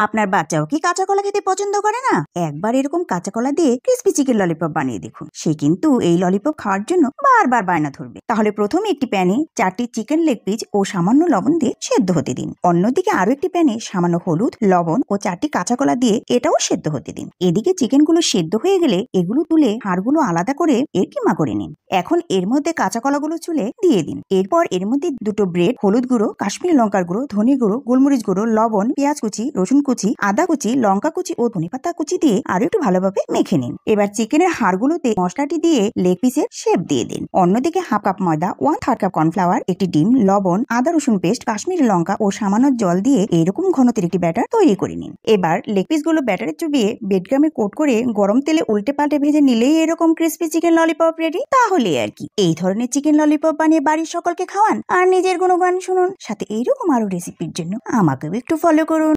আপনার বাচ্চাও কি কাঁচা কলা খেতে পছন্দ করে না? একবার এরকম কাঁচা কলা দিয়ে ক্রিসপি চিকেন ললিপপ বানিয়ে দেখুন। সে কিন্তু এই ললিপপ খাওয়ার জন্য বারবার বায়না ধরবে। তাহলে প্রথমে একটি প্যানে 4টি চিকেন লেগ পিস ও সামান্য লবণ দিয়ে সেদ্ধ হতে দিন। অন্যদিকে আরো একটি প্যানে সামান্য হলুদ, লবণ ও 4টি কাঁচা কলা দিয়ে এটাও সেদ্ধ হতে দিন। এদিকে চিকেনগুলো সেদ্ধ হয়ে গেলে এগুলো তুলে হাড়গুলো আলাদা করে এর কিমা করে নিন। এখন এর মধ্যে কাঁচা কলাগুলো চুলে দিয়ে দিন। এরপর এর মধ্যে দুটো ব্রেড, হলুদ গুঁড়ো, কাশ্মীরি লঙ্কার গুঁড়ো, ধনে গুঁড়ো, গোলমরিচ গুঁড়ো, লবণ, পেঁয়াজ কুচি, রসুন কুচি, আদা কুচি, লঙ্কা কুচি ও ধনেপাতা কুচি দিয়ে আরো একটু ভালোভাবে মেখে নিন। এবার চিকেনের হাড়গুলোতে মশলাটি দিয়ে লেগ পিসের শেপ দিয়ে দিন। অন্যদিকে হাফ কাপ ময়দা, 1/3 কাপ কর্নফ্লাওয়ার, একটি ডিম, লবণ, আদা রসুন পেস্ট, কাশ্মীরি লঙ্কা ও সামান্য জল দিয়ে এরকম ঘনত্বের একটি ব্যাটার তৈরি করে নিন। এবার লেগ পিস গুলো ব্যাটারে চুবিয়ে ব্রেডক্রামে কোট করে গরম তেলে উল্টে পাল্টে ভেজে নিলেই এরকম ক্রিসপি চিকেন ললিপপ রেডি। তাহলে আর কি, এই ধরনের চিকেন ললিপপ বানিয়ে বাড়ির সকলকে খাওয়ান আর নিজের গুণগান শুনুন। সাথে এইরকম আরো রেসিপির জন্য আমাকেও একটু ফলো করুন।